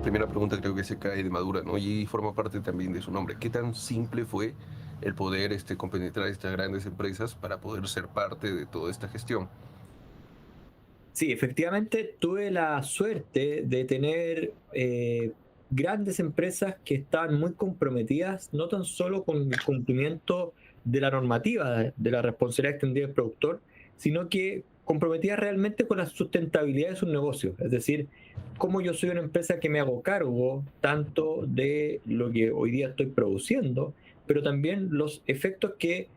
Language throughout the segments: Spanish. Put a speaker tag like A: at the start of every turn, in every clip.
A: primera pregunta creo que se cae de madura, ¿no? Y forma parte también de su nombre. ¿Qué tan simple fue el poder compenetrar estas grandes empresas para poder ser parte de toda esta gestión?
B: Sí, efectivamente tuve la suerte de tener grandes empresas que estaban muy comprometidas, no tan solo con el cumplimiento de la normativa de la responsabilidad extendida del productor, sino que comprometidas realmente con la sustentabilidad de sus negocios. Es decir, cómo yo soy una empresa que me hago cargo tanto de lo que hoy día estoy produciendo, pero también los efectos que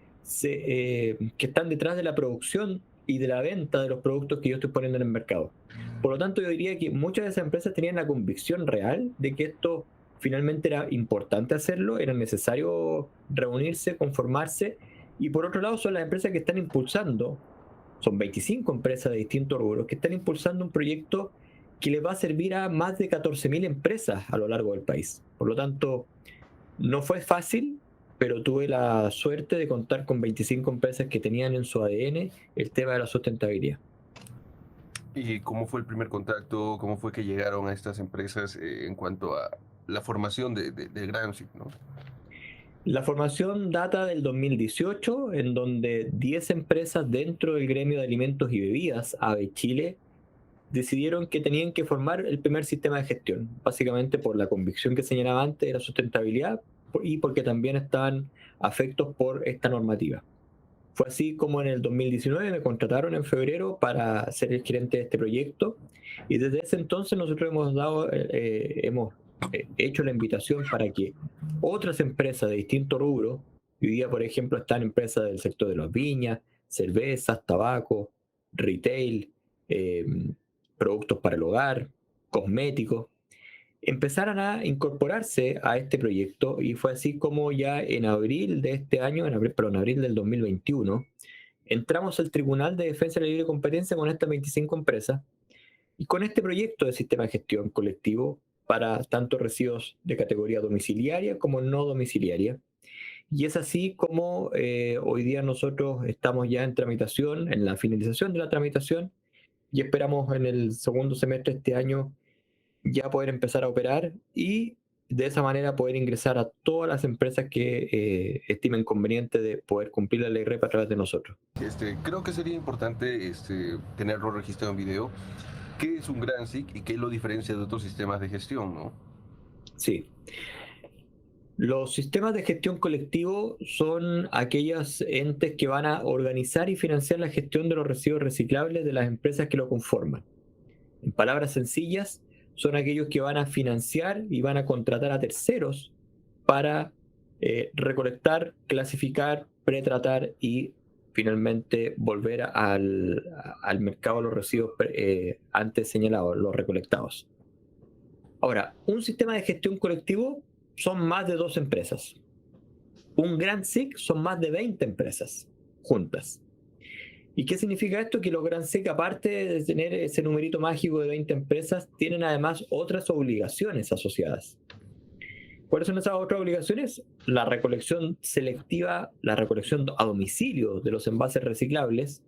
B: están detrás de la producción y de la venta de los productos que yo estoy poniendo en el mercado. Por lo tanto, yo diría que muchas de esas empresas tenían la convicción real de que esto finalmente era importante hacerlo, era necesario reunirse, conformarse, y por otro lado son las empresas que están impulsando, son 25 empresas de distintos rubros, que están impulsando un proyecto que les va a servir a más de 14.000 empresas a lo largo del país. Por lo tanto, no fue fácil, pero tuve la suerte de contar con 25 empresas que tenían en su ADN el tema de la sustentabilidad.
A: ¿Y cómo fue el primer contacto? ¿Cómo fue que llegaron a estas empresas en cuanto a la formación de Gramsci, ¿no?
B: La formación data del 2018, en donde 10 empresas dentro del gremio de alimentos y bebidas, AVE Chile, decidieron que tenían que formar el primer sistema de gestión, básicamente por la convicción que señalaba antes de la sustentabilidad y porque también estaban afectos por esta normativa. Fue así como en el 2019 me contrataron en febrero para ser el gerente de este proyecto y desde ese entonces nosotros hemos hecho la invitación para que otras empresas de distintos rubros, y hoy día por ejemplo están empresas del sector de las viñas, cervezas, tabaco, retail, eh, productos para el hogar, cosméticos, empezaran a incorporarse a este proyecto y fue así como ya en abril de este año, en abril del 2021, entramos al Tribunal de Defensa de la Libre Competencia con estas 25 empresas y con este proyecto de sistema de gestión colectivo para tanto residuos de categoría domiciliaria como no domiciliaria. Y es así como hoy día nosotros estamos ya en tramitación, en la finalización de la tramitación, y esperamos en el segundo semestre de este año ya poder empezar a operar y de esa manera poder ingresar a todas las empresas que estimen conveniente de poder cumplir la ley REP a través de nosotros.
A: Creo que sería importante tenerlo registrado en video. ¿Qué es un Grand SIC y qué lo diferencia de otros sistemas de gestión, no?
B: Sí, los sistemas de gestión colectivo son aquellos entes que van a organizar y financiar la gestión de los residuos reciclables de las empresas que lo conforman. En palabras sencillas, son aquellos que van a financiar y van a contratar a terceros para recolectar, clasificar, pretratar y finalmente volver al mercado los residuos antes señalados, los recolectados. Ahora, un sistema de gestión colectivo son más de dos empresas. Un Grand SIC son más de 20 empresas juntas. ¿Y qué significa esto? Que los Grand SEC, aparte de tener ese numerito mágico de 20 empresas, tienen además otras obligaciones asociadas. ¿Cuáles son esas otras obligaciones? La recolección selectiva, la recolección a domicilio de los envases reciclables,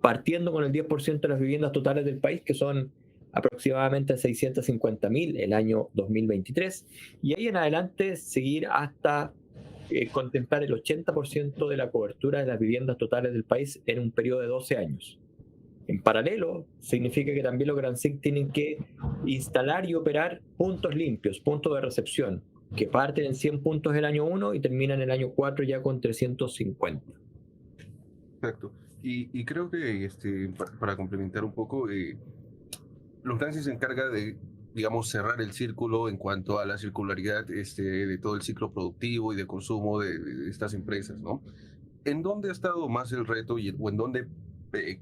B: partiendo con el 10% de las viviendas totales del país, que son aproximadamente 650.000 el año 2023, y ahí en adelante seguir hasta contemplar el 80% de la cobertura de las viviendas totales del país en un periodo de 12 años. En paralelo, significa que también los Grand SIC tienen que instalar y operar puntos limpios, puntos de recepción, que parten en 100 puntos el año 1 y terminan el año 4 ya con 350.
A: Exacto. Y creo que para complementar un poco, los Nancy se encarga de, digamos, cerrar el círculo en cuanto a la circularidad de todo el ciclo productivo y de consumo de estas empresas, ¿no? ¿En dónde ha estado más el reto o en dónde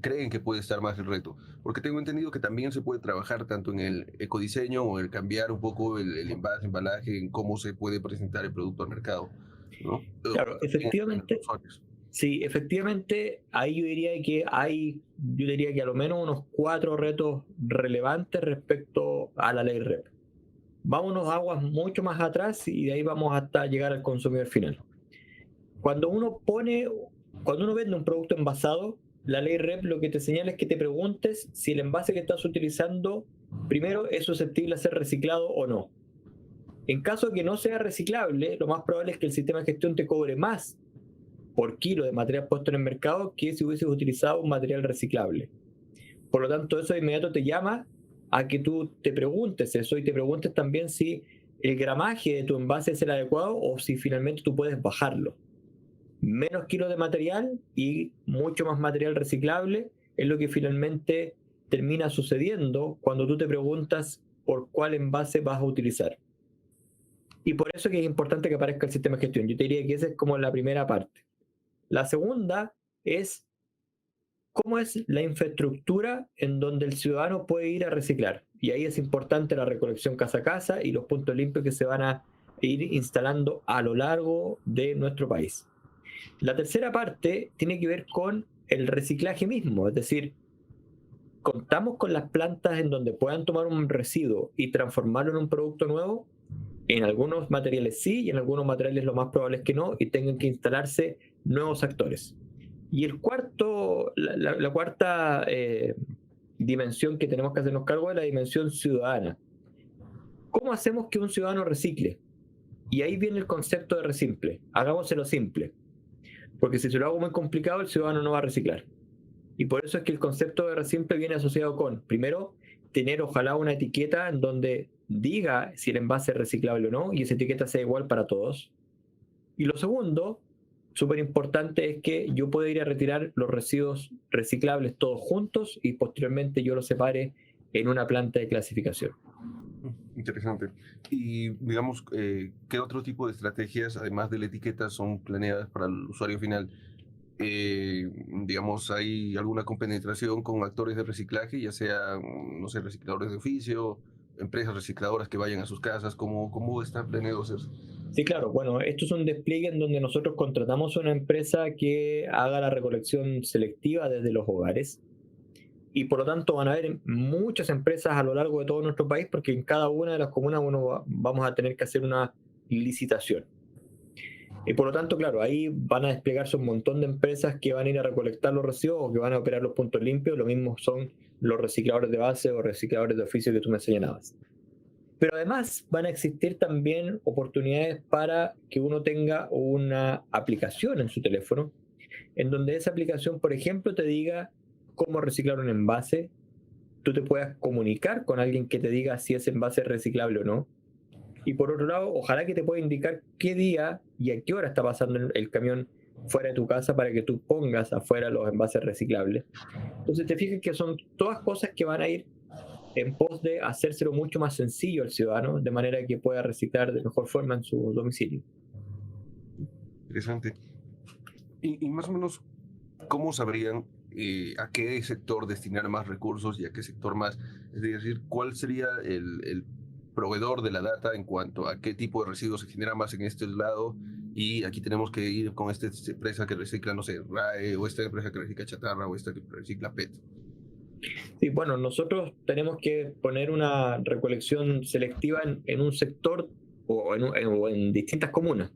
A: creen que puede estar más el reto? Porque tengo entendido que también se puede trabajar tanto en el ecodiseño o el cambiar un poco el envase, embalaje, en cómo se puede presentar el producto al mercado, ¿no? O
B: Claro,
A: también en los
B: efectivamente,
A: usuarios.
B: sí, efectivamente, ahí yo diría que a lo menos unos cuatro retos relevantes respecto a la ley REP. Vámonos a aguas mucho más atrás y de ahí vamos hasta llegar al consumidor final. Cuando uno pone, cuando uno vende un producto envasado, la ley REP lo que te señala es que te preguntes si el envase que estás utilizando primero, ¿es susceptible a ser reciclado o no? En caso de que no sea reciclable, lo más probable es que el sistema de gestión te cobre más por kilo de material puesto en el mercado que si hubieses utilizado un material reciclable. Por lo tanto, eso de inmediato te llama a que tú te preguntes eso y te preguntes también si el gramaje de tu envase es el adecuado o si finalmente tú puedes bajarlo. Menos kilos de material y mucho más material reciclable es lo que finalmente termina sucediendo cuando tú te preguntas por cuál envase vas a utilizar. Y por eso que es importante que aparezca el sistema de gestión. Yo te diría que esa es como la primera parte. La segunda es cómo es la infraestructura en donde el ciudadano puede ir a reciclar. Y ahí es importante la recolección casa a casa y los puntos limpios que se van a ir instalando a lo largo de nuestro país. La tercera parte tiene que ver con el reciclaje mismo, es decir, contamos con las plantas en donde puedan tomar un residuo y transformarlo en un producto nuevo. En algunos materiales sí y en algunos materiales lo más probable es que no y tengan que instalarse nuevos actores. Y la cuarta dimensión que tenemos que hacernos cargo es la dimensión ciudadana. ¿Cómo hacemos que un ciudadano recicle? Y ahí viene el concepto de resimple. Hagámoselo simple. Porque si se lo hago muy complicado, el ciudadano no va a reciclar. Y por eso es que el concepto de resimple viene asociado con, primero, tener ojalá una etiqueta en donde diga si el envase es reciclable o no, y esa etiqueta sea igual para todos. Y lo segundo, súper importante, es que yo pueda ir a retirar los residuos reciclables todos juntos y posteriormente yo los separe en una planta de clasificación.
A: Interesante. Y digamos, ¿qué otro tipo de estrategias, además de la etiqueta, son planeadas para el usuario final? Digamos, ¿hay alguna compenetración con actores de reciclaje, ya sea, no sé, recicladores de oficio, empresas recicladoras que vayan a sus casas? ¿Cómo está planeado hacerse?
B: Sí, claro. Bueno, esto es un despliegue en donde nosotros contratamos a una empresa que haga la recolección selectiva desde los hogares. Y por lo tanto van a haber muchas empresas a lo largo de todo nuestro país porque en cada una de las comunas vamos a tener que hacer una licitación. Y por lo tanto, claro, ahí van a desplegarse un montón de empresas que van a ir a recolectar los residuos o que van a operar los puntos limpios. Lo mismo son los recicladores de base o recicladores de oficio que tú me señalabas. Pero además van a existir también oportunidades para que uno tenga una aplicación en su teléfono, en donde esa aplicación, por ejemplo, te diga cómo reciclar un envase, tú te puedas comunicar con alguien que te diga si ese envase es reciclable o no. Y por otro lado, ojalá que te pueda indicar qué día y a qué hora está pasando el camión fuera de tu casa para que tú pongas afuera los envases reciclables. Entonces te fijas que son todas cosas que van a ir en pos de hacérselo mucho más sencillo al ciudadano, de manera que pueda reciclar de mejor forma en su domicilio.
A: Interesante. Y más o menos, ¿cómo sabrían a qué sector destinar más recursos y a qué sector más? Es decir, ¿cuál sería el proveedor de la data en cuanto a qué tipo de residuos se genera más en este lado? Y aquí tenemos que ir con esta empresa que recicla, no sé, RAE, o esta empresa que recicla chatarra, o esta que recicla PET.
B: Sí, bueno, nosotros tenemos que poner una recolección selectiva en un sector o en distintas comunas.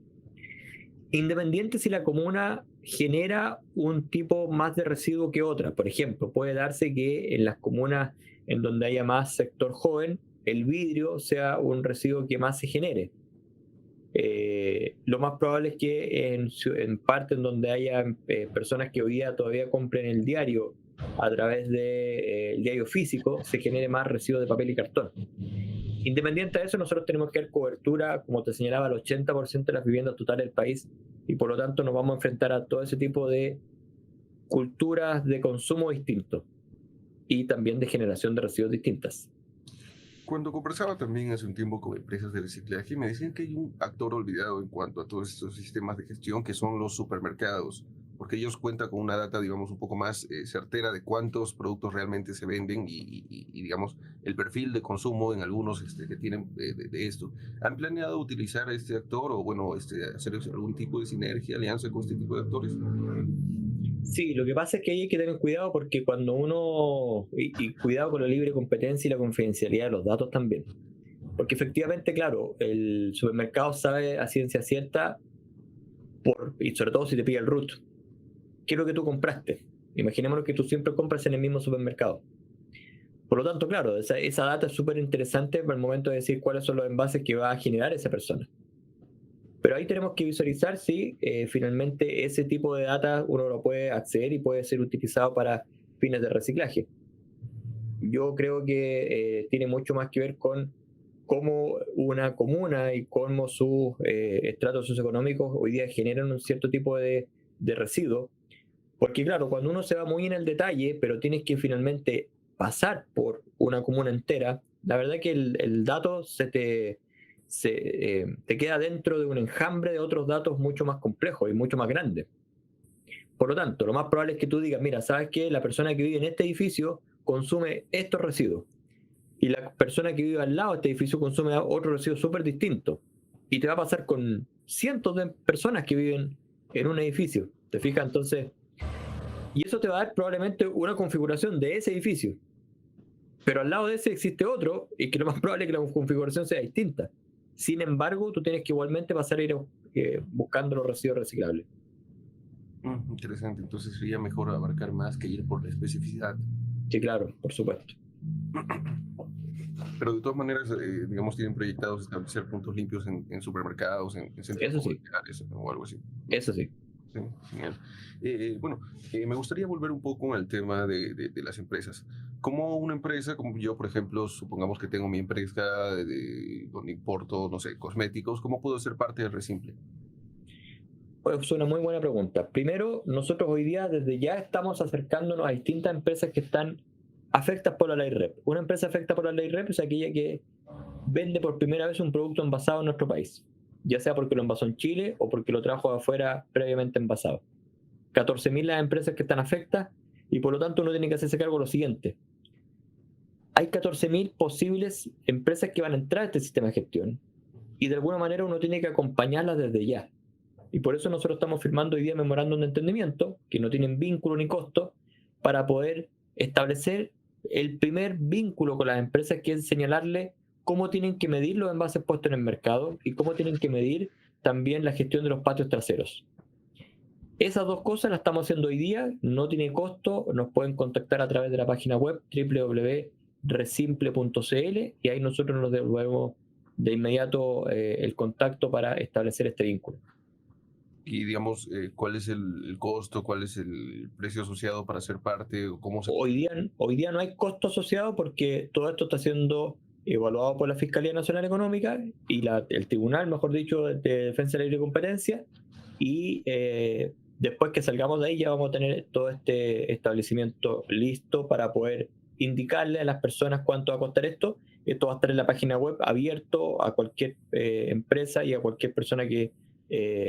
B: Independiente si la comuna genera un tipo más de residuo que otra. Por ejemplo, puede darse que en las comunas en donde haya más sector joven, el vidrio sea un residuo que más se genere. Lo más probable es que en parte en donde haya personas que hoy día todavía compren el diario a través del diario físico, se genere más residuos de papel y cartón. Independiente de eso, nosotros tenemos que dar cobertura, como te señalaba, al 80% de las viviendas totales del país y por lo tanto nos vamos a enfrentar a todo ese tipo de culturas de consumo distintos y también de generación de residuos distintas.
A: Cuando conversaba también hace un tiempo con empresas de reciclaje, me decían que hay un actor olvidado en cuanto a todos estos sistemas de gestión, que son los supermercados, porque ellos cuentan con una data, digamos, un poco más certera de cuántos productos realmente se venden digamos, el perfil de consumo en algunos que tienen de esto. ¿Han planeado utilizar este actor o, bueno, hacer algún tipo de sinergia, alianza con este tipo de actores?
B: Sí, lo que pasa es que ahí hay que tener cuidado porque cuando y cuidado con la libre competencia y la confidencialidad de los datos también. Porque efectivamente, claro, el supermercado sabe a ciencia cierta, y sobre todo si te pide el root, qué es lo que tú compraste. Imaginémonos que tú siempre compras en el mismo supermercado. Por lo tanto, claro, esa data es súper interesante para el momento de decir cuáles son los envases que va a generar esa persona. Pero ahí tenemos que visualizar si finalmente ese tipo de data uno lo puede acceder y puede ser utilizado para fines de reciclaje. Yo creo que tiene mucho más que ver con cómo una comuna y cómo sus estratos socioeconómicos hoy día generan un cierto tipo de residuos. Porque claro, cuando uno se va muy en el detalle, pero tienes que finalmente pasar por una comuna entera, la verdad que el dato te queda dentro de un enjambre de otros datos mucho más complejos y mucho más grandes. Por lo tanto, lo más probable es que tú digas, mira, ¿sabes qué? La persona que vive en este edificio consume estos residuos y la persona que vive al lado de este edificio consume otro residuo súper distinto. Y te va a pasar con cientos de personas que viven en un edificio. ¿Te fijas? Entonces, y eso te va a dar probablemente una configuración de ese edificio. Pero al lado de ese existe otro y que lo más probable es que la configuración sea distinta. Sin embargo, tú tienes que igualmente pasar a ir buscando los residuos reciclables.
A: Interesante, entonces sería mejor abarcar más que ir por la especificidad.
B: Sí, claro, por supuesto.
A: Pero de todas maneras, digamos, tienen proyectados establecer puntos limpios en supermercados, en centros
B: Eso sí,
A: comerciales o algo así.
B: eso sí.
A: Sí, genial. Bueno, me gustaría volver un poco al tema de las empresas. Como una empresa, como yo, por ejemplo, supongamos que tengo mi empresa donde importo, no sé, cosméticos, ¿cómo puedo ser parte de Resimple?
B: Pues es una muy buena pregunta. Primero, nosotros hoy día desde ya estamos acercándonos a distintas empresas que están afectas por la ley REP. Una empresa afecta por la ley REP es aquella que vende por primera vez un producto envasado en nuestro país, ya sea porque lo envasó en Chile o porque lo trajo de afuera previamente envasado. 14.000 las empresas que están afectas y por lo tanto uno tiene que hacerse cargo de lo siguiente. Hay 14.000 posibles empresas que van a entrar a este sistema de gestión y de alguna manera uno tiene que acompañarlas desde ya. Y por eso nosotros estamos firmando hoy día memorándum de entendimiento, que no tienen vínculo ni costo, para poder establecer el primer vínculo con las empresas, que es señalarle cómo tienen que medir los envases puestos en el mercado y cómo tienen que medir también la gestión de los patios traseros. Esas dos cosas las estamos haciendo hoy día, no tiene costo, nos pueden contactar a través de la página web www.resimple.cl y ahí nosotros nos devolvemos de inmediato el contacto para establecer este vínculo.
A: Y digamos, ¿cuál es el costo? ¿Cuál es el precio asociado para ser parte? ¿O cómo se...
B: Hoy día no hay costo asociado porque todo esto está siendo evaluado por la Fiscalía Nacional Económica y el Tribunal, mejor dicho, de Defensa de la Libre Competencia. Y después que salgamos de ahí ya vamos a tener todo este establecimiento listo para poder indicarle a las personas cuánto va a costar esto. Esto va a estar en la página web abierto a cualquier empresa y a cualquier persona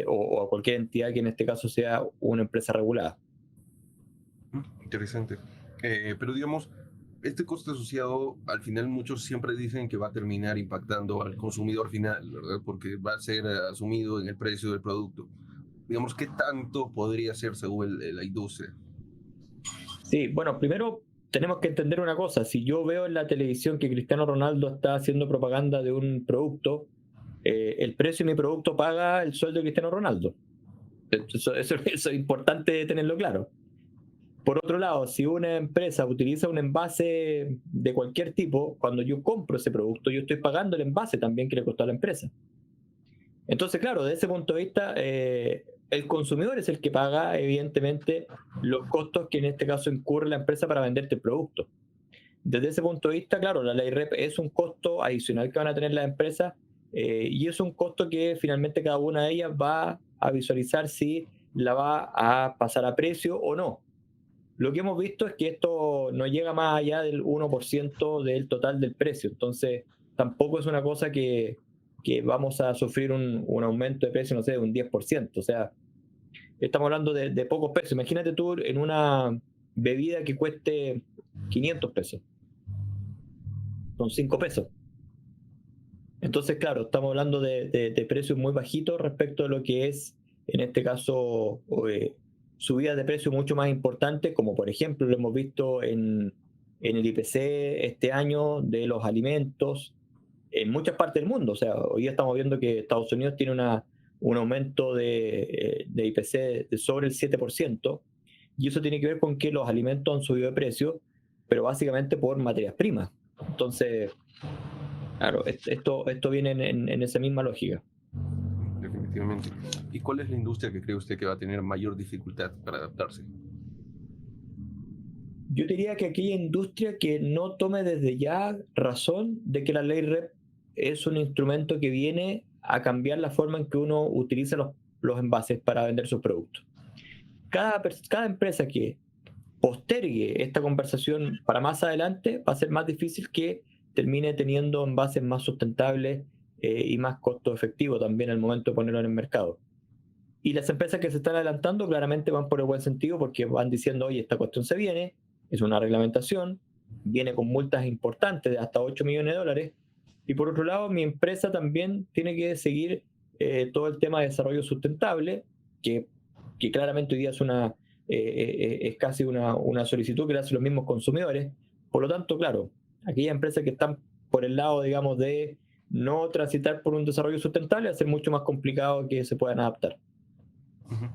B: o a cualquier entidad que en este caso sea una empresa regulada.
A: Interesante. Pero digamos, este coste asociado, al final muchos siempre dicen que va a terminar impactando al consumidor final, ¿verdad? Porque va a ser asumido en el precio del producto. Digamos, ¿qué tanto podría ser según la industria?
B: Sí, bueno, primero tenemos que entender una cosa. Si yo veo en la televisión que Cristiano Ronaldo está haciendo propaganda de un producto, el precio de mi producto paga el sueldo de Cristiano Ronaldo. Eso es importante tenerlo claro. Por otro lado, si una empresa utiliza un envase de cualquier tipo, cuando yo compro ese producto, yo estoy pagando el envase también que le costó a la empresa. Entonces, claro, desde ese punto de vista, el consumidor es el que paga, evidentemente, los costos que en este caso incurre la empresa para venderte el producto. Desde ese punto de vista, claro, la ley REP es un costo adicional que van a tener las empresas y es un costo que finalmente cada una de ellas va a visualizar si la va a pasar a precio o no. Lo que hemos visto es que esto no llega más allá del 1% del total del precio, entonces tampoco es una cosa que vamos a sufrir un aumento de precio, no sé, de un 10%, o sea, estamos hablando de pocos pesos. Imagínate tú en una bebida que cueste 500 pesos, son 5 pesos. Entonces, claro, estamos hablando de precios muy bajitos respecto a lo que es, en este caso, subidas de precios mucho más importantes, como por ejemplo lo hemos visto en el IPC este año de los alimentos en muchas partes del mundo. O sea, hoy día estamos viendo que Estados Unidos tiene un aumento de IPC de sobre el 7%, y eso tiene que ver con que los alimentos han subido de precio, pero básicamente por materias primas. Entonces, claro, esto viene en esa misma lógica.
A: Definitivamente. ¿Y cuál es la industria que cree usted que va a tener mayor dificultad para adaptarse?
B: Yo diría que aquella industria que no tome desde ya razón de que la ley REP es un instrumento que viene a cambiar la forma en que uno utiliza los envases para vender sus productos. Cada empresa que postergue esta conversación para más adelante va a ser más difícil que termine teniendo envases más sustentables y más costo efectivo también al momento de ponerlo en el mercado. Y las empresas que se están adelantando claramente van por el buen sentido porque van diciendo, oye, esta cuestión se viene, es una reglamentación, viene con multas importantes de hasta 8 millones de dólares. Y por otro lado, mi empresa también tiene que seguir todo el tema de desarrollo sustentable, que claramente hoy día es casi una solicitud que le hacen los mismos consumidores. Por lo tanto, claro, aquellas empresas que están por el lado, digamos, de no transitar por un desarrollo sustentable, va a ser mucho más complicado que se puedan adaptar.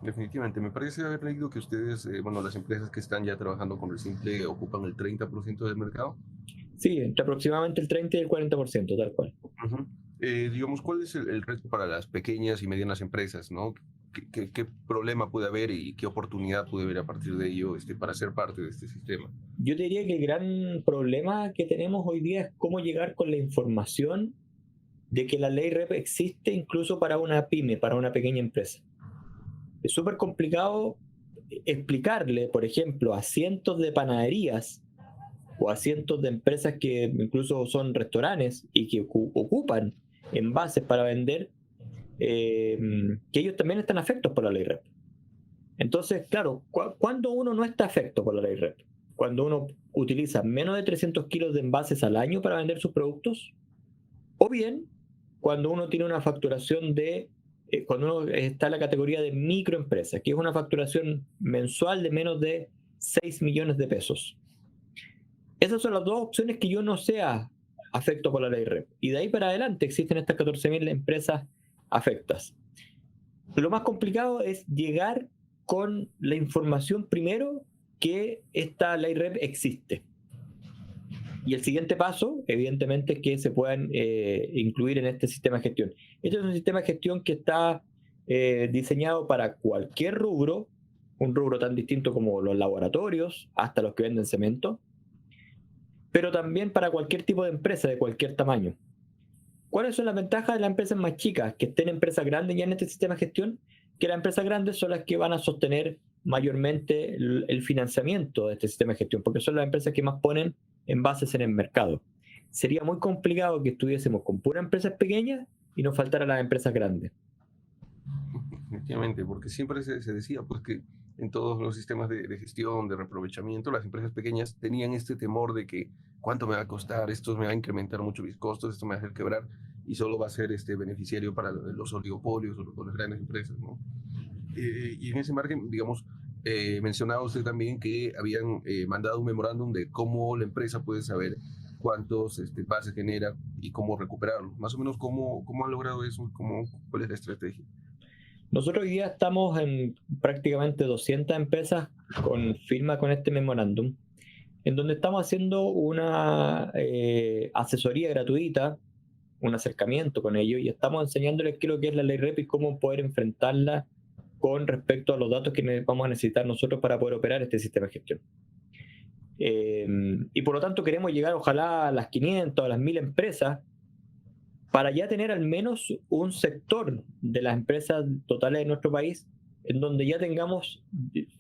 A: Definitivamente. Me parece haber leído que ustedes, bueno, las empresas que están ya trabajando con Resimple ocupan el 30% del mercado.
B: Sí, entre aproximadamente el 30 y el 40%, tal cual.
A: Ujú. Digamos, ¿cuál es el reto para las pequeñas y medianas empresas, ¿no? ¿Qué problema puede haber y qué oportunidad puede haber a partir de ello para ser parte de este sistema?
B: Yo te diría que el gran problema que tenemos hoy día es cómo llegar con la información de que la ley REP existe incluso para una pyme, para una pequeña empresa. Es súper complicado explicarle, por ejemplo, a cientos de panaderías o a cientos de empresas que incluso son restaurantes y que ocupan envases para vender, que ellos también están afectos por la ley REP. Entonces, claro, ¿cuándo uno no está afecto por la ley REP? Cuando uno utiliza menos de 300 kilos de envases al año para vender sus productos, o bien cuando uno tiene una facturación cuando uno está en la categoría de microempresa, que es una facturación mensual de menos de 6 millones de pesos. Esas son las dos opciones que yo no sea afecto por la ley REP. Y de ahí para adelante existen estas 14.000 empresas afectas. Lo más complicado es llegar con la información primero que esta ley REP existe. Y el siguiente paso, evidentemente, es que se puedan incluir en este sistema de gestión. Este es un sistema de gestión que está diseñado para cualquier rubro, un rubro tan distinto como los laboratorios, hasta los que venden cemento, pero también para cualquier tipo de empresa de cualquier tamaño. ¿Cuáles son las ventajas de las empresas más chicas que estén empresas grandes ya en este sistema de gestión? Que las empresas grandes son las que van a sostener mayormente el financiamiento de este sistema de gestión, porque son las empresas que más ponen envases en el mercado. Sería muy complicado que estuviésemos con puras empresas pequeñas y nos faltaran las empresas grandes.
A: Efectivamente, porque siempre se decía pues que en todos los sistemas de gestión, de reaprovechamiento, las empresas pequeñas tenían este temor de que cuánto me va a costar, esto me va a incrementar mucho mis costos, esto me va a hacer quebrar y solo va a ser beneficiario para los oligopolios o las grandes empresas, ¿no? Y en ese margen, digamos, mencionaba usted también que habían mandado un memorándum de cómo la empresa puede saber cuántos bases genera y cómo recuperarlo. Más o menos, ¿cómo han logrado eso? ¿Cuál es la estrategia?
B: Nosotros hoy día estamos en prácticamente 200 empresas con firma con este memorándum, en donde estamos haciendo una asesoría gratuita, un acercamiento con ellos, y estamos enseñándoles qué es lo que es la ley REP y cómo poder enfrentarla con respecto a los datos que vamos a necesitar nosotros para poder operar este sistema de gestión. Y por lo tanto queremos llegar ojalá a las 500, a las 1000 empresas para ya tener al menos un sector de las empresas totales de nuestro país en donde ya tengamos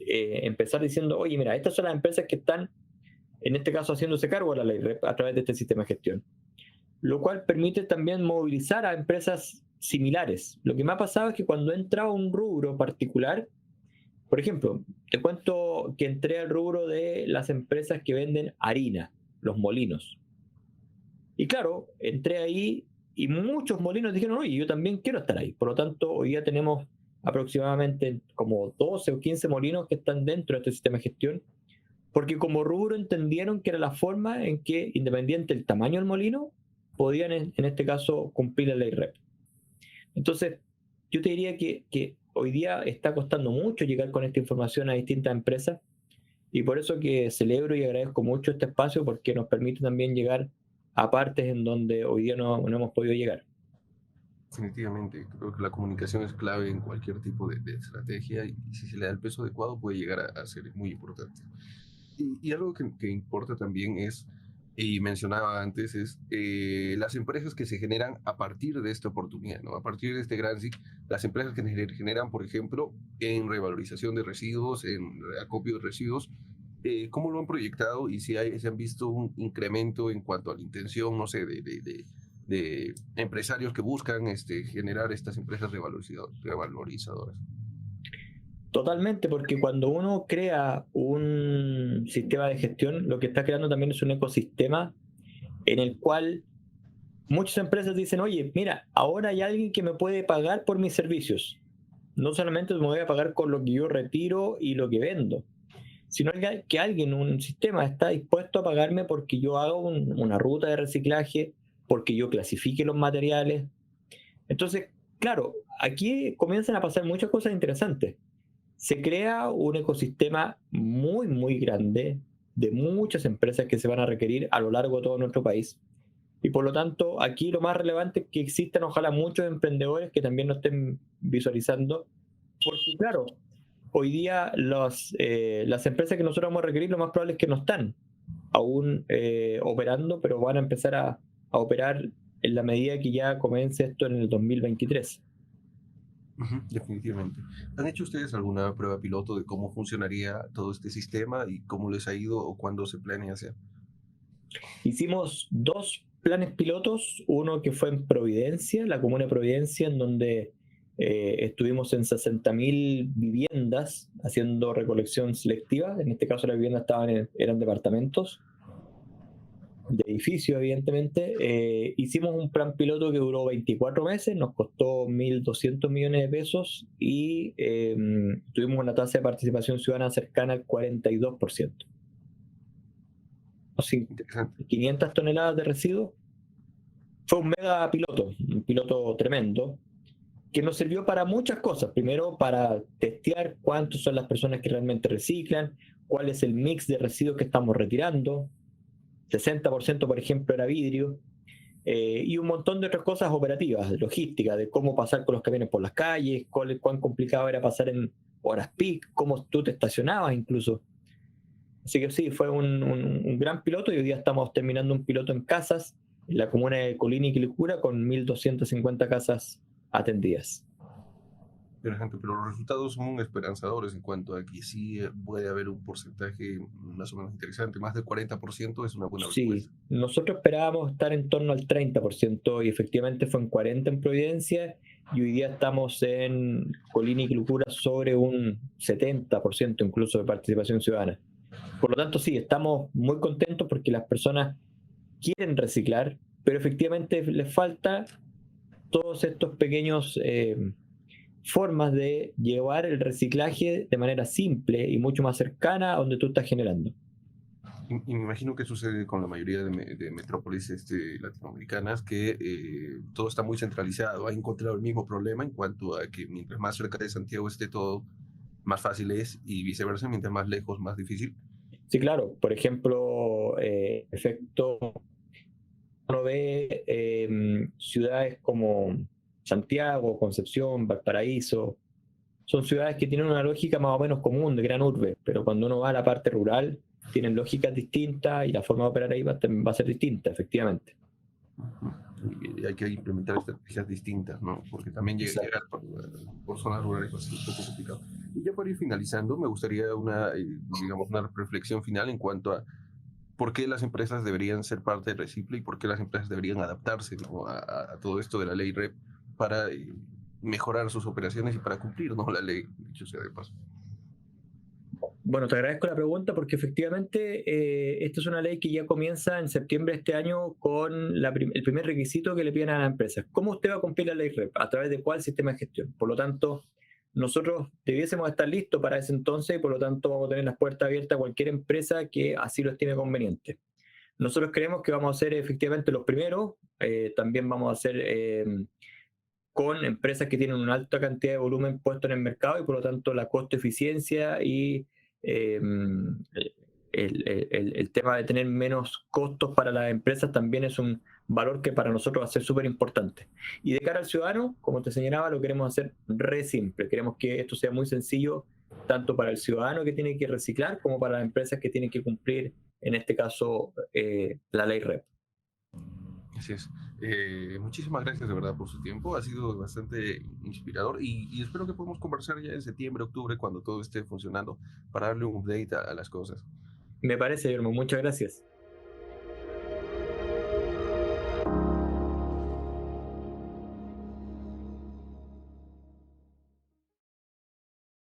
B: empezar diciendo, oye, mira, estas son las empresas que están, en este caso, haciéndose cargo de la ley REP a través de este sistema de gestión. Lo cual permite también movilizar a empresas similares. Lo que me ha pasado es que cuando he entrado a un rubro particular, por ejemplo, te cuento que entré al rubro de las empresas que venden harina, los molinos. Y claro, entré ahí y muchos molinos dijeron, oye, yo también quiero estar ahí. Por lo tanto, hoy día tenemos aproximadamente como 12 o 15 molinos que están dentro de este sistema de gestión, porque como rubro entendieron que era la forma en que, independiente del tamaño del molino, podían en este caso cumplir la ley REP. Entonces, yo te diría que hoy día está costando mucho llegar con esta información a distintas empresas, Y por eso que celebro y agradezco mucho este espacio porque nos permite también llegar a partes en donde hoy día no hemos podido llegar.
A: Definitivamente, creo que la comunicación es clave en cualquier tipo de estrategia y si se le da el peso adecuado puede llegar a ser muy importante. Y algo que importa también es, y mencionaba antes, es las empresas que se generan a partir de esta oportunidad, ¿no? A partir de este gran SIC, las empresas que generan, por ejemplo, en revalorización de residuos, en acopio de residuos, ¿cómo lo han proyectado y si se han visto un incremento en cuanto a la intención, no sé, de empresarios que buscan generar estas empresas revalorizadoras?
B: Totalmente, porque cuando uno crea un sistema de gestión, lo que está creando también es un ecosistema en el cual muchas empresas dicen, oye, mira, ahora hay alguien que me puede pagar por mis servicios. No solamente me voy a pagar con lo que yo retiro y lo que vendo, sino que alguien, un sistema, está dispuesto a pagarme porque yo hago una ruta de reciclaje, porque yo clasifique los materiales. Entonces, claro, aquí comienzan a pasar muchas cosas interesantes. Se crea un ecosistema muy, muy grande de muchas empresas que se van a requerir a lo largo de todo nuestro país. Y por lo tanto, aquí lo más relevante es que existan ojalá muchos emprendedores que también lo estén visualizando, porque claro, hoy día las empresas que nosotros vamos a requerir lo más probable es que no están aún operando, pero van a empezar a operar en la medida que ya comience esto en el 2023.
A: Ujú, definitivamente. ¿Han hecho ustedes alguna prueba piloto de cómo funcionaría todo este sistema y cómo les ha ido o cuándo se planea hacer?
B: Hicimos dos planes pilotos, uno que fue en Providencia, la comuna de Providencia, en donde estuvimos en 60.000 viviendas haciendo recolección selectiva. En este caso las viviendas eran departamentos, de edificio evidentemente. Hicimos un plan piloto que duró 24 meses, nos costó 1.200 millones de pesos y tuvimos una tasa de participación ciudadana cercana al 42%. Así,
A: Interesante.
B: 500 toneladas de residuos. Fue un mega piloto, un piloto tremendo, que nos sirvió para muchas cosas. Primero, para testear cuántas son las personas que realmente reciclan, cuál es el mix de residuos que estamos retirando. 60% por ejemplo, era vidrio. Y un montón de otras cosas operativas, logísticas, de cómo pasar con los camiones por las calles, cuán complicado era pasar en horas peak, cómo tú te estacionabas incluso. Así que sí, fue un gran piloto y hoy día estamos terminando un piloto en casas, en la comuna de Colina y Quilicura, con 1.250 casas atendidas.
A: Interesante, pero los resultados son esperanzadores en cuanto a que sí puede haber un porcentaje más o menos interesante. Más del 40% es una buena
B: Sí,
A: respuesta.
B: nosotros esperábamos estar en torno al 30% y efectivamente fue en 40 en Providencia y hoy día estamos en Colina y Quilicura sobre un 70% incluso de participación ciudadana. Por lo tanto, sí, estamos muy contentos porque las personas quieren reciclar, pero efectivamente les falta todos estos pequeños formas de llevar el reciclaje de manera simple y mucho más cercana a donde tú estás generando.
A: Y me imagino que sucede con la mayoría de metrópolis latinoamericanas que todo está muy centralizado. Ha encontrado el mismo problema en cuanto a que mientras más cerca de Santiago esté todo, más fácil es y viceversa, mientras más lejos, más difícil.
B: Sí, claro, por ejemplo, efecto, uno ve ciudades como Santiago, Concepción, Valparaíso, son ciudades que tienen una lógica más o menos común de gran urbe, pero cuando uno va a la parte rural, tienen lógicas distintas y la forma de operar ahí va a ser distinta, efectivamente.
A: Y hay que implementar estrategias distintas, ¿no? Porque también llegar
B: Exacto.
A: por zonas rurales va a ser un poco complicado. Y ya para ir finalizando, me gustaría digamos, una reflexión final en cuanto a por qué las empresas deberían ser parte de Reciple y por qué las empresas deberían adaptarse, ¿no? a todo esto de la ley REP para mejorar sus operaciones y para cumplir, ¿no? La ley, dicho sea de paso.
B: Bueno, te agradezco la pregunta porque efectivamente esta es una ley que ya comienza en septiembre de este año con el primer requisito que le piden a las empresas. ¿Cómo usted va a cumplir la ley REP? ¿A través de cuál sistema de gestión? Por lo tanto, nosotros debiésemos estar listos para ese entonces y por lo tanto vamos a tener las puertas abiertas a cualquier empresa que así lo estime conveniente. Nosotros creemos que vamos a ser efectivamente los primeros, también vamos a ser con empresas que tienen una alta cantidad de volumen puesto en el mercado y por lo tanto la costo eficiencia y eh, el tema de tener menos costos para las empresas también es un valor que para nosotros va a ser súper importante. Y de cara al ciudadano, como te señalaba, lo queremos hacer re simple. Queremos que esto sea muy sencillo, tanto para el ciudadano que tiene que reciclar, como para las empresas que tienen que cumplir, en este caso, la ley REP.
A: Así es. Muchísimas gracias de verdad por su tiempo. Ha sido bastante inspirador y espero que podamos conversar ya en septiembre, octubre, cuando todo esté funcionando, para darle un update a las cosas.
B: Me parece, Guillermo, muchas gracias.